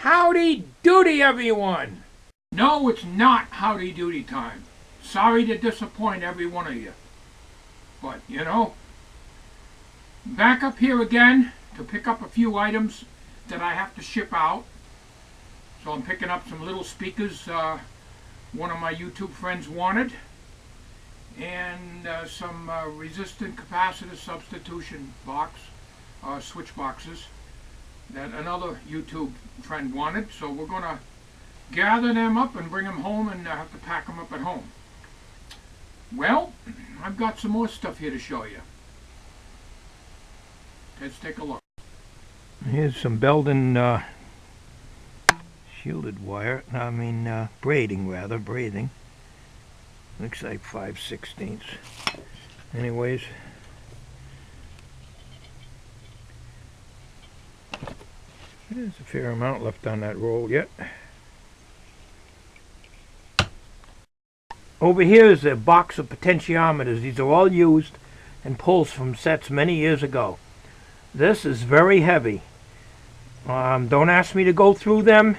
Howdy doody, everyone! No, it's not howdy doody time. Sorry to disappoint every one of you. But, you know, back up here again to pick up a few items that I have to ship out. So I'm picking up some little speakers one of my YouTube friends wanted, and some resistant capacitor substitution switch boxes that another YouTube friend wanted. So we're going to gather them up and bring them home, and have to pack them up at home. Well, I've got some more stuff here to show you. Let's take a look. Here's some Belden shielded wire, braiding rather, braiding. Looks like 5/16. Anyways, there's a fair amount left on that roll yet. Over here is a box of potentiometers. These are all used and pulls from sets many years ago. This is very heavy. Don't ask me to go through them.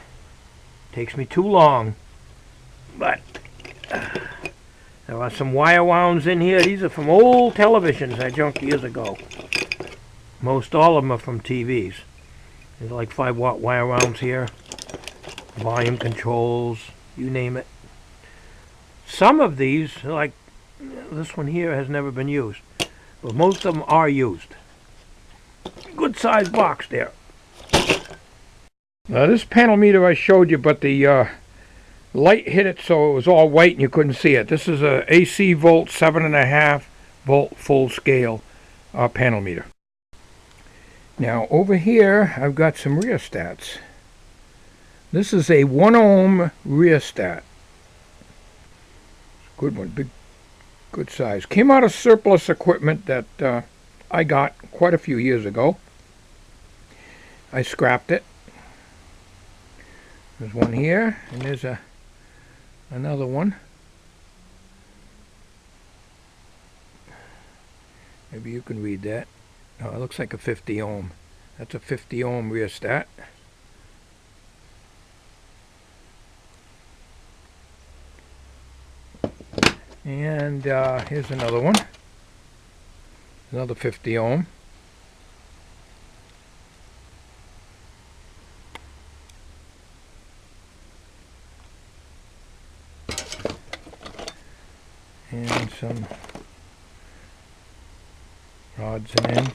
It takes me too long. But there are some wire wounds in here. These are from old televisions I junked years ago. Most all of them are from TVs. There's like 5-watt wire wounds here. Volume controls, you name it. Some of these, like this one here, has never been used. But most of them are used. Good sized box there. Now this panel meter I showed you, but the light hit it so it was all white and you couldn't see it. This is a AC volt 7.5 volt full scale panel meter. Now over here I've got some rheostats. This is a 1 ohm rheostat. Good one, big, good size. Came out of surplus equipment that I got quite a few years ago. I scrapped it. There's one here, and there's another one. Maybe you can read that. Oh, it looks like a 50 ohm. That's a 50 ohm rheostat. And here's another one. Another 50 ohm. And some rods and ends.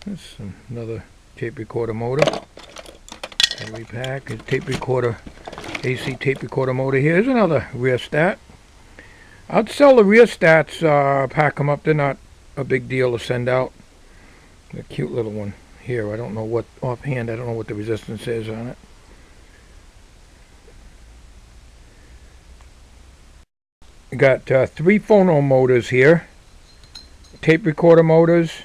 This is another tape recorder motor. Battery pack, a tape recorder, AC tape recorder motor. Here's another rheostat. I'd sell the rheostats, pack them up. They're not a big deal to send out. A cute little one here. I don't know what, offhand, I don't know what the resistance is on it. I got 3 phono motors here. Tape recorder motors,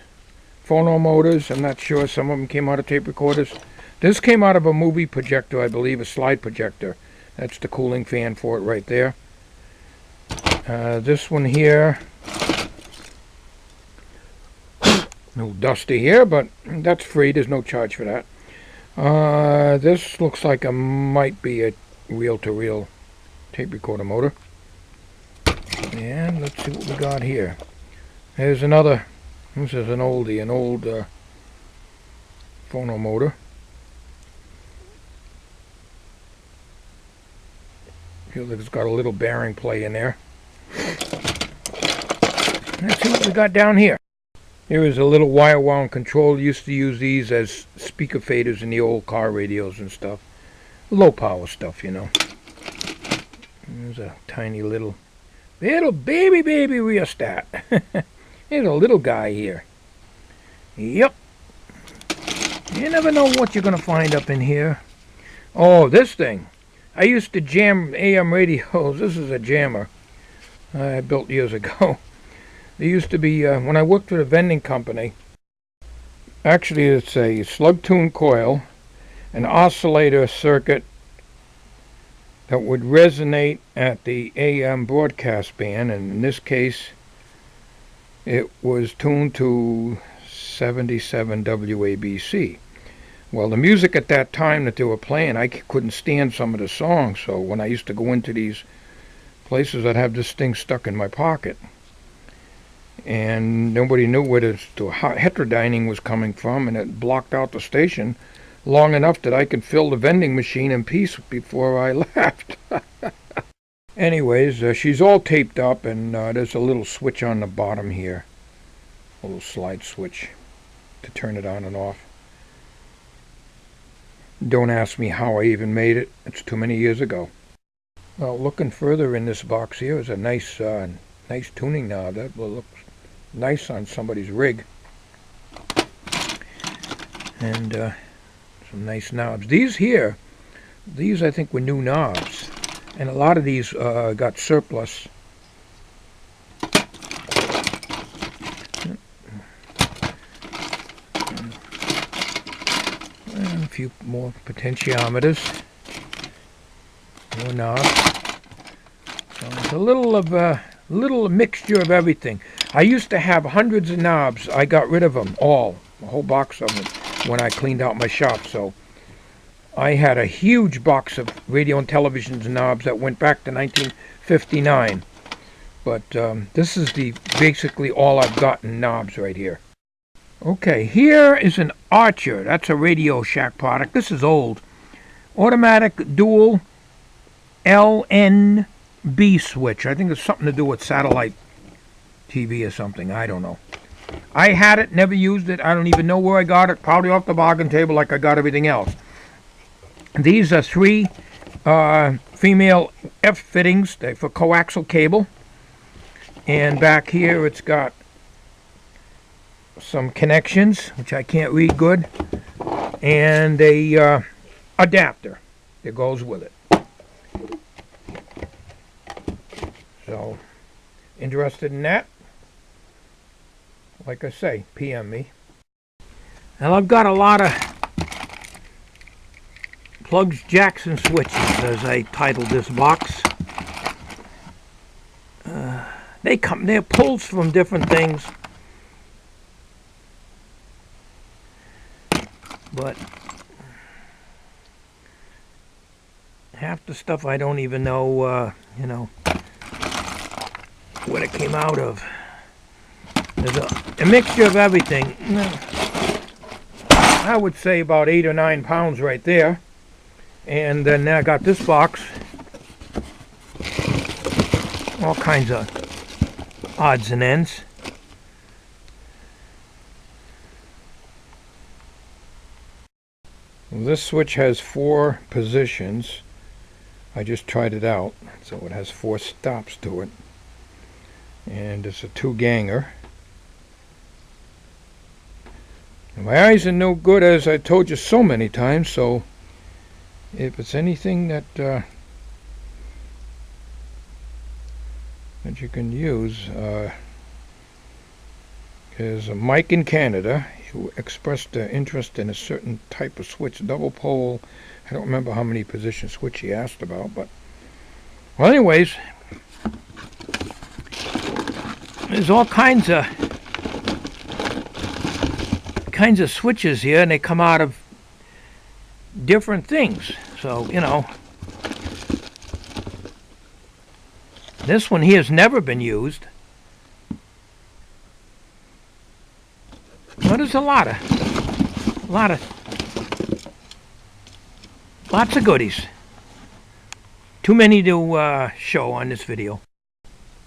phono motors. I'm not sure. Some of them came out of tape recorders. This came out of a movie projector, I believe, a slide projector. That's the cooling fan for it right there. This one here, a little dusty here, but that's free. There's no charge for that. This looks like it might be a reel-to-reel tape recorder motor. And let's see what we got here. There's another. This is an oldie, an old phono motor. Feels like it's got a little bearing play in there. Let's see what we got down here. Here is a little wire wound control. Used to use these as speaker faders in the old car radios and stuff. Low power stuff, you know. There's a tiny little baby rheostat. There's a little guy here. Yep. You never know what you're going to find up in here. Oh, this thing. I used to jam AM radios. This is a jammer I built years ago. There used to be, when I worked with a vending company, actually it's a slug tune coil, an oscillator circuit that would resonate at the AM broadcast band, and in this case it was tuned to 77 WABC. Well, the music at that time that they were playing, I couldn't stand some of the songs, so when I used to go into these places, I'd have this thing stuck in my pocket. And nobody knew where the heterodyning was coming from, and it blocked out the station long enough that I could fill the vending machine in peace before I left. Anyways, she's all taped up, and there's a little switch on the bottom here. A little slide switch to turn it on and off. Don't ask me how I even made it. It's too many years ago. Well, looking further in this box here is a nice tuning knob. That looks nice on somebody's rig. And some nice knobs. These I think were new knobs. And a lot of these got surplus. And a few more potentiometers. More knobs. So it's a little mixture of everything. I used to have hundreds of knobs. I got rid of them all, a whole box of them, when I cleaned out my shop. So I had a huge box of radio and television knobs that went back to 1959. But this is basically all I've got in knobs right here. Okay, here is an Archer. That's a Radio Shack product. This is old. Automatic dual LNB switch. I think it's something to do with satellite TV or something. I don't know. I had it, never used it. I don't even know where I got it. Probably off the bargain table like I got everything else. These are 3 female F fittings for coaxial cable. And back here it's got some connections, which I can't read good, and a adapter that goes with it. So, interested in that? Like I say, PM me. Now I've got a lot of plugs, jacks, and switches, as I titled this box. They're pulls from different things, but half the stuff I don't even know, what it came out of. There's a mixture of everything. I would say about 8 or 9 pounds right there. And then I got this box. All kinds of odds and ends. Well, this switch has 4 positions. I just tried it out, so it has 4 stops to it. And it's a 2-ganger. My eyes are no good, as I told you so many times, so if it's anything that you can use, there's a Mike in Canada who expressed interest in a certain type of switch, double pole. I don't remember how many position switch he asked about, but well, anyways, there's all kinds of switches here, and they come out of different things. So, this one here has never been used. But there's lots of goodies. Too many to show on this video.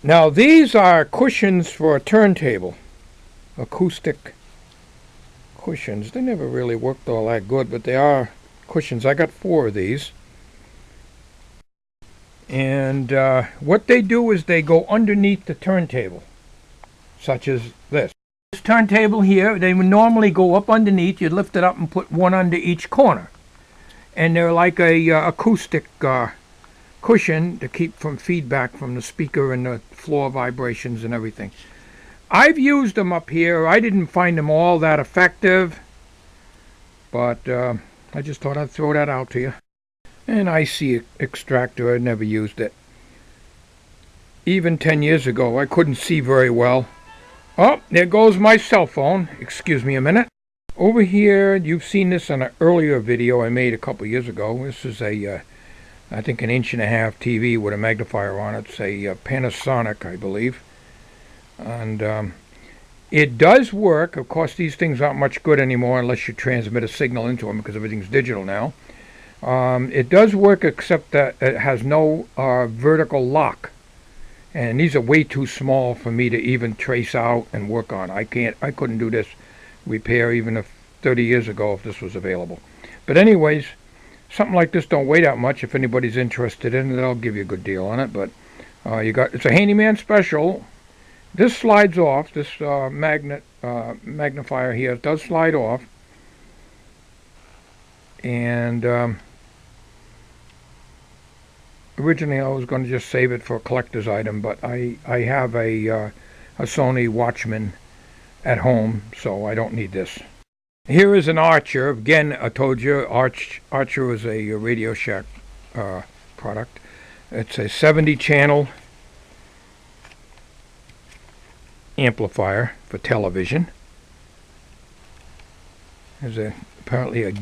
Now these are cushions for a turntable. Acoustic cushions. They never really worked all that good, but they are cushions. I got 4 of these. And what they do is they go underneath the turntable, such as this. This turntable here, they would normally go up underneath. You'd lift it up and put one under each corner. And they're like a acoustic cushion to keep from feedback from the speaker and the floor vibrations and everything. I've used them up here. I didn't find them all that effective, but I just thought I'd throw that out to you. An IC extractor, I never used it. Even 10 years ago, I couldn't see very well. Oh, there goes my cell phone. Excuse me a minute. Over here, you've seen this on an earlier video I made a couple years ago. This is a, I think, an 1.5-inch TV with a magnifier on it. It's a Panasonic, I believe. And it does work. Of course, these things aren't much good anymore unless you transmit a signal into them because everything's digital now. It does work, except that it has no vertical lock. And these are way too small for me to even trace out and work on. I couldn't do this repair even if 30 years ago if this was available. But anyways, something like this don't weigh that much. If anybody's interested in it, I'll give you a good deal on it. But it's a handyman special. This slides off. This magnifier here does slide off. And originally I was going to just save it for a collector's item, but I have a Sony Watchman at home, so I don't need this. Here is an Archer. Again, I told you Archer is a Radio Shack product. It's a 70-channel amplifier for television. There's apparently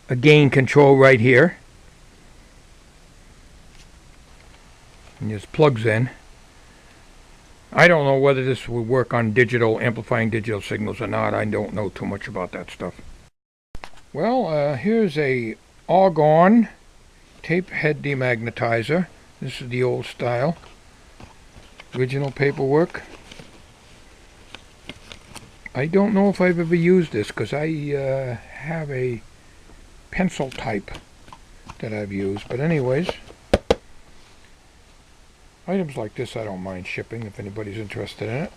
a gain control right here. And just plugs in. I don't know whether this will work on amplifying digital signals or not. I don't know too much about that stuff. Well, here's a Argon tape head demagnetizer. This is the old style. Original paperwork. I don't know if I've ever used this because I have a pencil type that I've used. But anyways, items like this I don't mind shipping if anybody's interested in it.